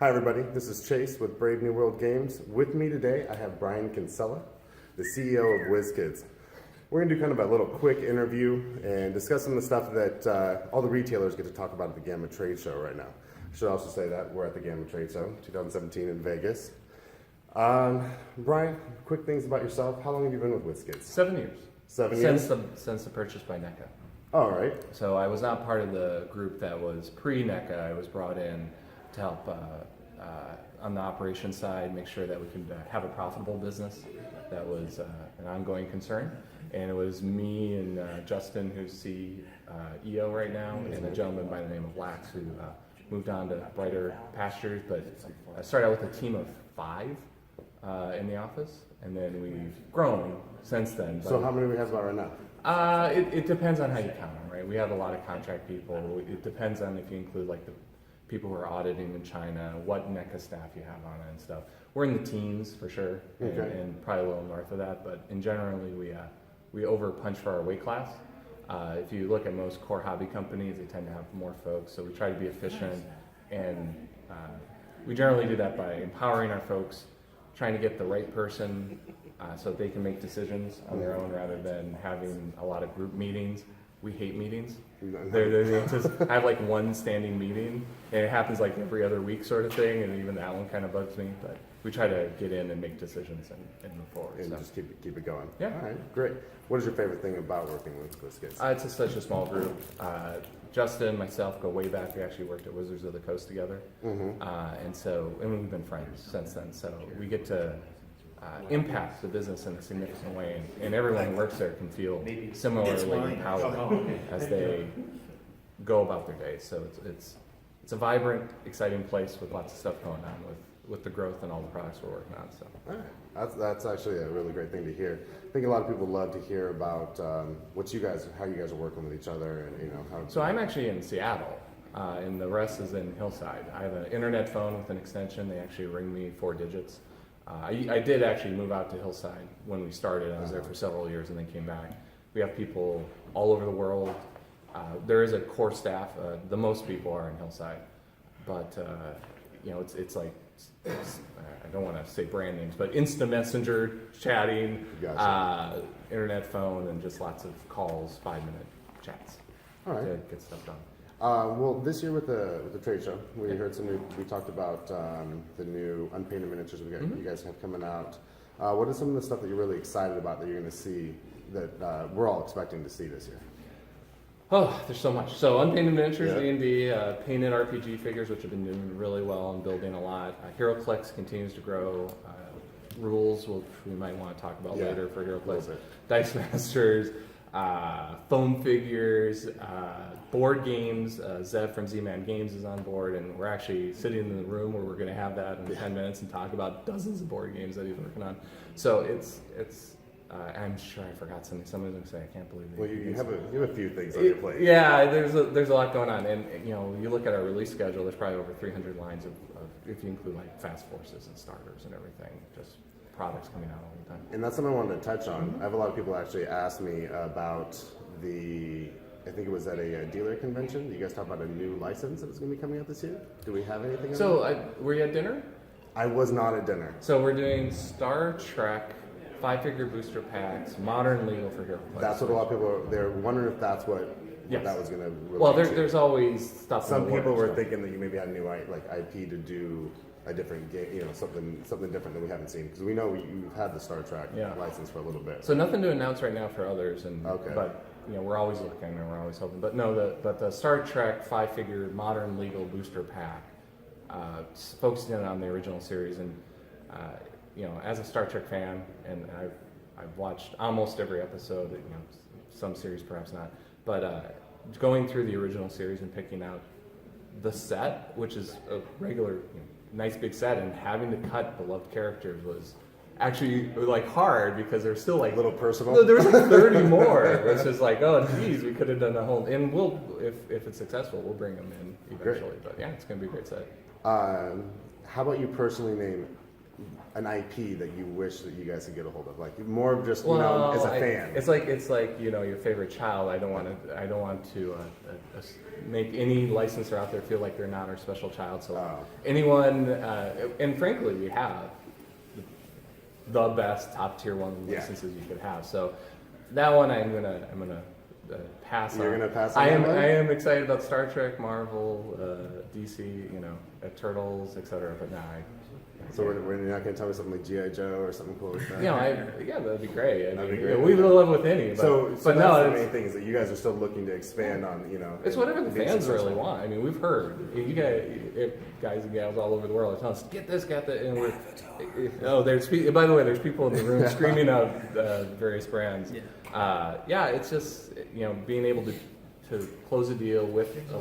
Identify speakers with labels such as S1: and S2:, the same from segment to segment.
S1: Hi everybody, this is Chase with Brave New World Games. With me today I have Bryan Kinsella, the CEO of Wizkids. We're going to do kind of a little quick interview and discuss some of the stuff that all the retailers get to talk about at the Gama trade show right now. I should also say that we're at the Gama trade show 2017 in Vegas. Bryan, quick things about yourself. How long have you been with Wizkids?
S2: 7 years.
S1: 7 years?
S2: Since the purchase by NECA.
S1: All right.
S2: So I was not part of the group that was pre-NECA. I was brought in to help on the operations side, make sure that we could have a profitable business. That was an ongoing concern. And it was me and Justin, who's CEO right now, and a gentleman by the name of Lax, who moved on to brighter pastures. But I started out with a team of 5 in the office, and then we've grown since then.
S1: So how many do we have about right now?
S2: It depends on how you count them, right? We have a lot of contract people. It depends on if you include like the people who are auditing in China, what NECA staff you have on it and stuff. We're in the teens for sure, and probably a little north of that. But in generally, we over punch for our weight class. If you look at most core hobby companies, they tend to have more folks. So we try to be efficient, and we generally do that by empowering our folks, trying to get the right person so that they can make decisions on their own rather than having a lot of group meetings. We hate meetings. They're just, I have like one standing meeting, and it happens like every other week sort of thing, and even that one kind of bugs me. But we try to get in and make decisions and move forward.
S1: And just keep it going.
S2: Yeah.
S1: All right, great. What is your favorite thing about working with Wizkids?
S2: It's such a small group. Justin and myself go way back. We actually worked at Wizards of the Coast together. And we've been friends since then. So we get to impact the business in a significant way, and everyone who works there can feel similarly empowered as they go about their day. So it's a vibrant, exciting place with lots of stuff going on with the growth and all the products we're working on. So
S1: all right. That's actually a really great thing to hear. I think a lot of people love to hear about how you guys are working with each other, and how.
S2: So I'm actually in Seattle, and the rest is in Hillside. I have an internet phone with an extension. They actually ring me 4 digits. I did actually move out to Hillside when we started. I was there for several years and then came back. We have people all over the world. There is a core staff. The most people are in Hillside, but it's like I don't want to say brand names, but instant messenger, chatting,
S1: Gotcha.
S2: Internet phone, and just lots of calls, 5-minute chats
S1: All right.
S2: to get stuff done.
S1: Well, this year with the trade show, we heard we talked about the new unpainted miniatures you guys have coming out. What is some of the stuff that you're really excited about that you're going to see that we're all expecting to see this year?
S2: Oh, there's so much. So unpainted miniatures, D&D, painted RPG figures, which have been doing really well and building a lot. HeroClix continues to grow. Rules, which we might want to talk about later for HeroClix. Dice Masters, foam figures, board games. Zev from Z-Man Games is on board, and we're actually sitting in the room where we're going to have that in 10 minutes and talk about dozens of board games that he's working on. So it's I'm sure I forgot something. Someone's going to say, I can't believe it.
S1: Well, you have a few things on your plate.
S2: Yeah, there's a lot going on. And, you look at our release schedule, there's probably over 300 lines of if you include like fast forces and starters and everything, just products coming out all the time.
S1: And that's something I wanted to touch on. I have a lot of people actually ask me about I think it was at a dealer convention. You guys talked about a new license that was going to be coming out this year. Do we have anything?
S2: Were you at dinner?
S1: I was not at dinner.
S2: So we're doing Star Trek 5-figure booster packs, modern legal for HeroClix.
S1: That's what a lot of people they're wondering if that's what that was going to.
S2: Well, there's always stuff.
S1: Some people were thinking that you maybe had a new IP to do a different game, something different that we haven't seen, because we know you've had the Star Trek license for a little bit.
S2: So nothing to announce right now for others, but we're always looking and we're always hoping. But no, the Star Trek 5-figure modern legal booster pack, focusing on the original series, and as a Star Trek fan, and I've watched almost every episode. Some series perhaps not, but going through the original series and picking out the set, which is a regular, nice big set, and having to cut beloved characters was actually like hard because there's still like
S1: a little personal.
S2: No, there was like 30 more. It's just like, oh geez, we could have done a whole. And we'll, if it's successful, we'll bring them in eventually. Great. But yeah, it's gonna be a great set.
S1: How about you personally name an IP that you wish that you guys could get a hold of, like more of just as a fan?
S2: It's like your favorite child. I don't want to make any licensor out there feel like they're not our special child. So anyone, and frankly, we have the best top tier one licenses you could have. So that one I'm gonna pass on.
S1: You're gonna pass on.
S2: I am excited about Star Trek, Marvel, DC, Turtles, etc. But nah.
S1: So we're not going to tell me something like G.I. Joe or something cool like that?
S2: That'd be great.
S1: That'd be great.
S2: We would love with any.
S1: So
S2: but
S1: that's
S2: no,
S1: the main thing is that you guys are still looking to expand on,
S2: It's whatever the fans really want. I mean, we've heard you guys and gals all over the world are telling us get this, get that, and we're by the way, there's people in the room screaming out various brands. It's just being able to close a deal with a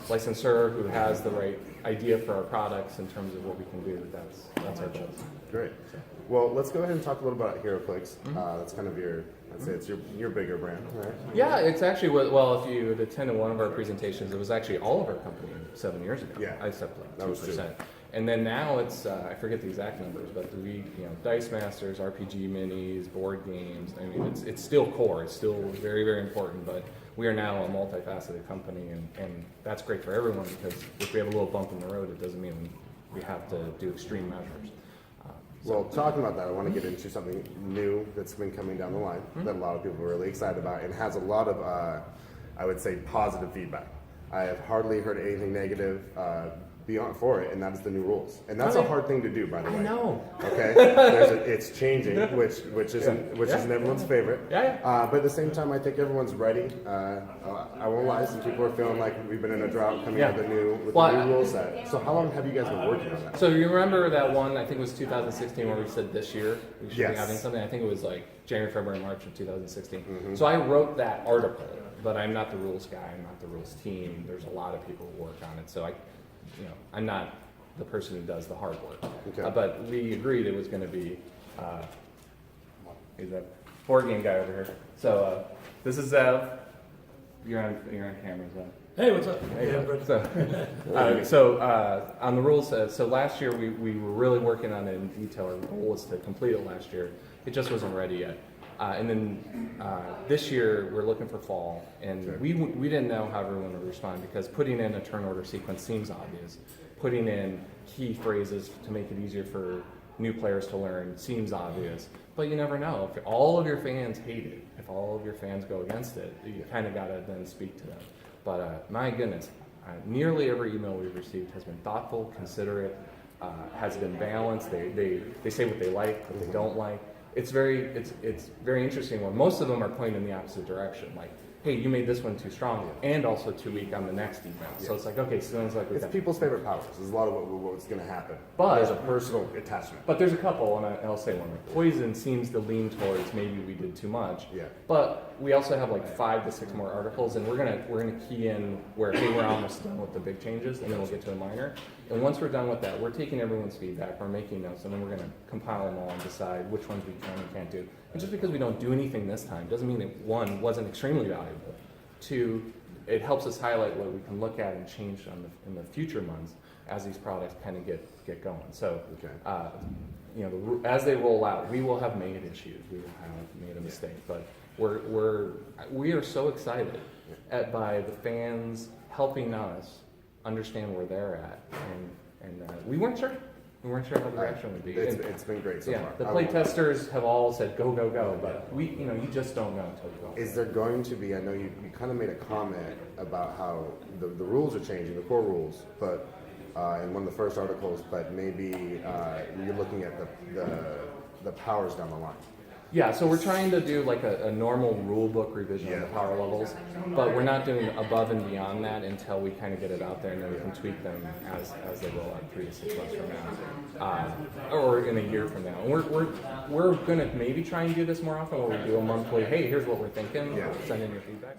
S2: licensor who has the right idea for our products in terms of what we can do. That's our goal.
S1: Great. Well, let's go ahead and talk a little about HeroClix. That's kind of I'd say it's your bigger brand, right?
S2: Yeah, it's actually if you had attended one of our presentations, it was actually all of our company 7 years ago.
S1: Yeah,
S2: I stepped like 2%.
S1: That was true.
S2: And then now it's I forget the exact numbers, but Dice Masters, RPG minis, board games. I mean, it's still core. It's still very, very important, but we are now a multifaceted company, and that's great for everyone because if we have a little bump in the road, it doesn't mean we have to do extreme measures.
S1: Well, talking about that, I want to get into something new that's been coming down the line that a lot of people are really excited about and has a lot of, I would say, positive feedback. I have hardly heard anything negative beyond for it, and that is the new rules. And that's a hard thing to do, by the way.
S2: I know.
S1: Okay, it's changing, which isn't everyone's favorite. But at the same time, I think everyone's ready. I won't lie, some people are feeling like we've been in a drought coming out with the new rule set. So how long have you guys been working on that?
S2: So you remember that one? I think it was 2016 where we said this year we should be having something. I think it was like January, February, March of 2016. So I wrote that article, but I'm not the rules guy. I'm not the rules team. There's a lot of people who work on it. So I'm not the person who does the hard work.
S1: Okay.
S2: But we agreed it was going to be. He's a board game guy over here. So this is Zev. You're on camera, Zev.
S3: Hey, what's up?
S2: So on the rules, so last year we were really working on it in detail. Our goal was to complete it last year. It just wasn't ready yet. And then this year we're looking for fall, and we didn't know how everyone would respond because putting in a turn order sequence seems obvious. Putting in key phrases to make it easier for new players to learn seems obvious, but you never know. If all of your fans hate it, if all of your fans go against it, you kind of got to then speak to them. But my goodness, nearly every email we've received has been thoughtful, considerate, has been balanced. They say what they like, what they don't like. It's very interesting when most of them are pointing in the opposite direction. Like, hey, you made this one too strong and also too weak on the next email. So it's like, okay, so then it's like
S1: it's people's favorite powers. There's a lot of what's going to happen.
S2: But
S1: there's a personal attachment.
S2: But there's a couple, and I'll say one. Poison seems to lean towards maybe we did too much.
S1: Yeah.
S2: But we also have like 5 to 6 more articles, and we're gonna key in where hey, we're almost done with the big changes, and then we'll get to a minor. And once we're done with that, we're taking everyone's feedback, we're making notes, and then we're gonna compile them all and decide which ones we can and can't do. And just because we don't do anything this time doesn't mean that 1 wasn't extremely valuable. 2, it helps us highlight what we can look at and change in the future months as these products kind of get going. So, as they roll out, we will have made issues, we will have made a mistake, but we are so excited by the fans helping us understand where they're at, and we weren't sure. We weren't sure how the direction would be.
S1: It's been great so far.
S2: The play testers have all said go, go, go, but you just don't know until you go.
S1: Is there going to be, I know you kind of made a comment about how the rules are changing, the core rules, but in one of the first articles, but maybe you're looking at the powers down the line.
S2: Yeah, so we're trying to do like a normal rule book revision of the power levels, but we're not doing above and beyond that until we kind of get it out there, and then we can tweak them as they roll out 3 to 6 months from now, or in a year from now. And we're gonna maybe try and do this more often, where we do a monthly. Hey, here's what we're thinking. Send in your feedback.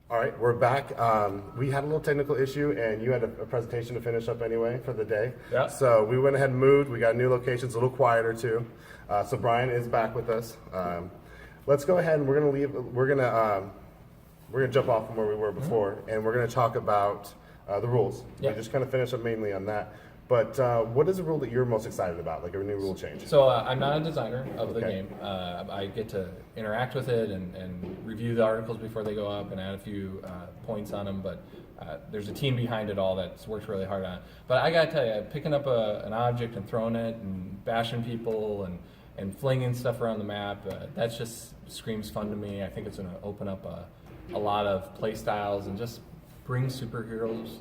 S1: All right, we're back. We had a little technical issue, and you had a presentation to finish up anyway for the day.
S2: Yeah.
S1: So we went ahead and moved. We got new locations, a little quieter too. So Bryan is back with us. Let's go ahead and we're gonna jump off from where we were before, and we're gonna talk about the rules.
S2: Yeah.
S1: We just kind of finish up mainly on that. But what is a rule that you're most excited about, like a new rule change?
S3: So I'm not a designer of the
S1: Okay.
S3: game. I get to interact with it and review the articles before they go up and add a few points on them. But there's a team behind it all that's worked really hard on it. But I got to tell you, picking up an object and throwing it and bashing people and flinging stuff around the map, that just screams fun to me. I think it's going to open up a lot of play styles and just bring superheroes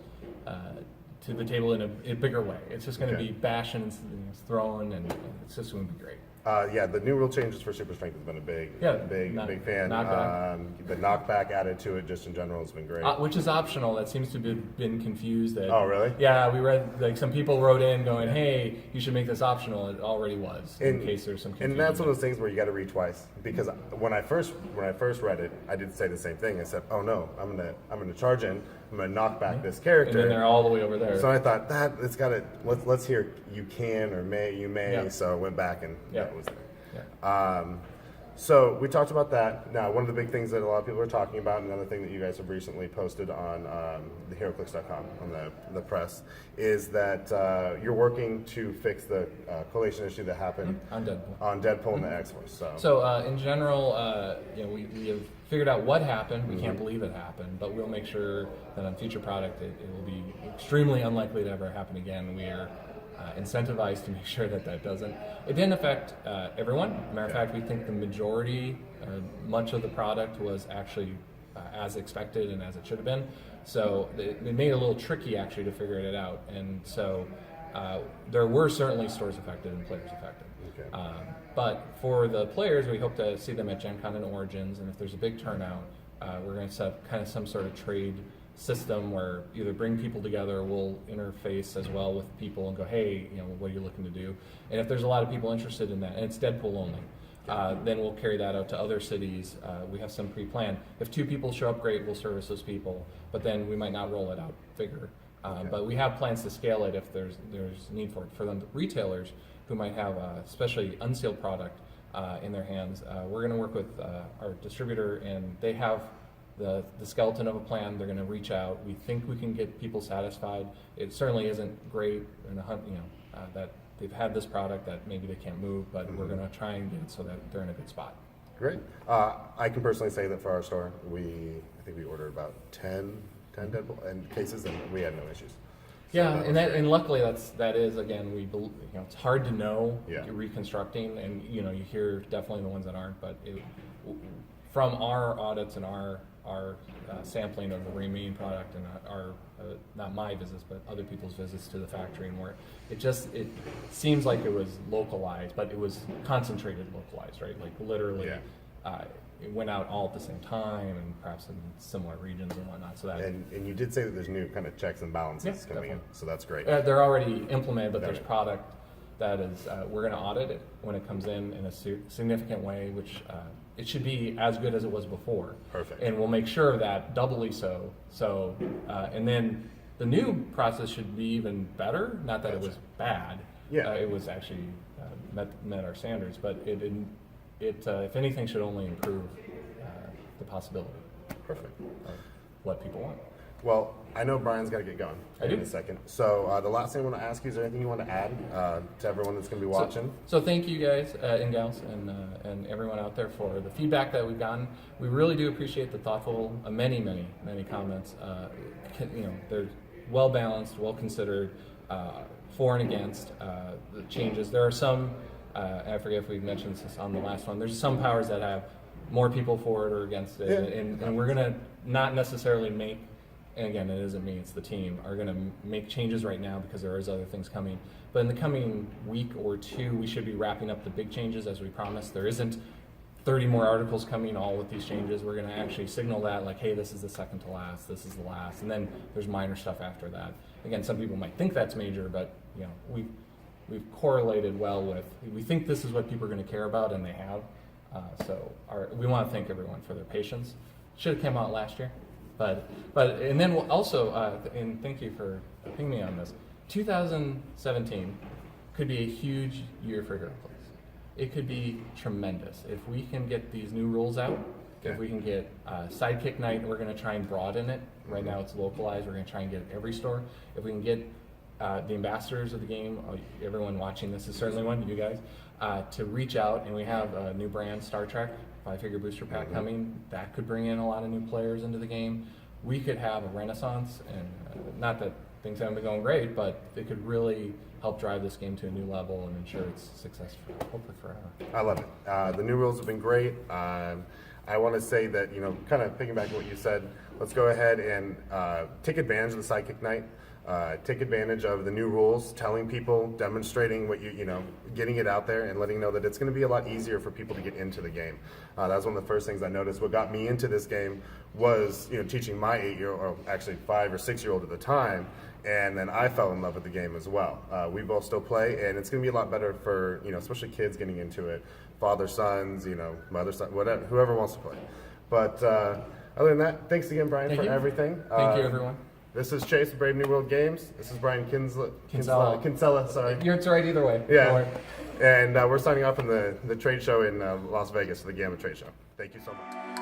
S3: to the table in a bigger way. It's just going to
S1: Okay.
S3: be bashing and throwing, and it's just going to be great.
S1: Yeah, the new rule changes for Super Strength has been a big
S3: Knock-
S1: fan.
S3: knockback.
S1: The knockback added to it just in general has been great.
S3: Which is optional. That seems to be been confused. That,
S1: Oh, really?
S3: Yeah, we read, like, some people wrote in going, hey, you should make this optional. It already was, in case there's some confusion.
S1: And that's one of those things where you got to read twice, because when I first read it, I did say the same thing. I said, "Oh no, I'm gonna charge in. I'm gonna knock back this character."
S3: And then they're all the way over there.
S1: So I thought that it's got to let's hear you can or you may.
S3: Yeah.
S1: So I went back and
S3: Yeah.
S1: that was there.
S3: Yeah.
S1: So we talked about that. Now, one of the big things that a lot of people are talking about, another thing that you guys have recently posted on the HeroClix.com on the press, is that you're working to fix the collation issue that happened
S3: On Deadpool.
S1: on Deadpool and the X-Force. So
S3: In general, we have figured out what happened. We can't believe it happened, but we'll make sure that on future product it will be extremely unlikely to ever happen again. We are incentivized to make sure that doesn't. It didn't affect everyone. Matter of fact, we think the majority, much of the product was actually as expected and as it should have been. So it made it a little tricky actually to figure it out. And so there were certainly stores affected and players affected.
S1: Okay.
S3: But for the players, we hope to see them at Gen Con and Origins, and if there's a big turnout, we're going to set up kind of some sort of trade system where either bring people together, or we'll interface as well with people and go, hey, what are you looking to do? And if there's a lot of people interested in that, and it's Deadpool only, then we'll carry that out to other cities. We have some pre-planned. If 2 people show up, great, we'll service those people, but then we might not roll it out bigger. But we have plans to scale it if there's need for it. For them retailers who might have especially unsealed product in their hands, we're going to work with our distributor, and they have the skeleton of a plan. They're going to reach out. We think we can get people satisfied. It certainly isn't great in that they've had this product that maybe they can't move, but we're going to try and get it so that they're in a good spot.
S1: Great. I can personally say that for our store, I think we ordered about 10 Deadpool and cases, and we had no issues. So
S3: Yeah,
S1: that
S3: and
S1: was great.
S3: and luckily that is again it's hard to know
S1: Yeah.
S3: reconstructing, and you hear definitely the ones that aren't, but from our audits and our sampling of the remaining product and our not my visits but other people's visits to the factory, and where it seems like it was localized, but it was concentrated localized, right? Like literally,
S1: Yeah.
S3: it went out all at the same time and perhaps in similar regions and whatnot. So that
S1: And you did say that there's new kind of checks and balances
S3: Yeah,
S1: coming in,
S3: definitely.
S1: so that's great.
S3: they're already implemented, but there's
S1: Right.
S3: product that is, we're going to audit it when it comes in a significant way, which it should be as good as it was before.
S1: Perfect.
S3: And we'll make sure of that doubly so. So, and then the new process should be even better. Not that it was bad.
S1: Yeah.
S3: It was actually met our standards, but it if anything, should only improve the possibility
S1: Perfect.
S3: of what people want.
S1: Well, I know Brian's got to get going
S3: I
S1: in
S3: do.
S1: a second. So the last thing I want to ask you, is there anything you want to add to everyone that's going to be watching?
S3: So thank you guys and gals and everyone out there for the feedback that we've gotten. We really do appreciate the thoughtful, many comments. They're well balanced, well considered, for and against the changes. There are some, I forget if we mentioned this on the last one. There's some powers that have more people for it or against it,
S1: Yeah.
S3: and we're gonna not necessarily make. And again, it isn't me, it's the team, are going to make changes right now because there is other things coming. But in the coming week or two, we should be wrapping up the big changes as we promised. There isn't 30 more articles coming all with these changes. We're going to actually signal that, like, hey, this is the second to last, this is the last, and then there's minor stuff after that. Again, some people might think that's major, but we've correlated well with, we think this is what people are going to care about, and they have. We want to thank everyone for their patience. Should have come out last year. But and then we'll also, and thank you for pinging me on this, 2017 could be a huge year for HeroClix. It could be tremendous. If we can get these new rules out, if we can get Sidekick Night, we're going to try and broaden it. Right now it's localized. We're going to try and get it every store. If we can get the ambassadors of the game, everyone watching this is certainly one, you guys, to reach out. And we have a new brand, Star Trek, 5-figure booster pack coming. That could bring in a lot of new players into the game. We could have a renaissance, and not that things haven't been going great, but it could really help drive this game to a new level and ensure its success, hopefully forever.
S1: I love it. The new rules have been great. I want to say that, kind of piggyback on what you said, let's go ahead and take advantage of the Sidekick Night. Take advantage of the new rules, telling people, demonstrating what getting it out there and letting know that it's going to be a lot easier for people to get into the game. That was one of the first things I noticed. What got me into this game was, teaching my 8-year-old, or actually 5 or 6-year-old at the time, and then I fell in love with the game as well. We both still play, and it's going to be a lot better for, especially kids getting into it, father, sons, mother, son, whatever, whoever wants to play. But other than that, thanks again, Bryan,
S3: Thank
S1: for
S3: you.
S1: everything.
S3: Thank you, everyone.
S1: This is Chase with Brave New World Games. This is Bryan Kinsella, sorry.
S3: It's right either way. Don't
S1: Yeah.
S3: worry.
S1: And we're signing off from the trade show in Las Vegas, the Gama trade show. Thank you so much.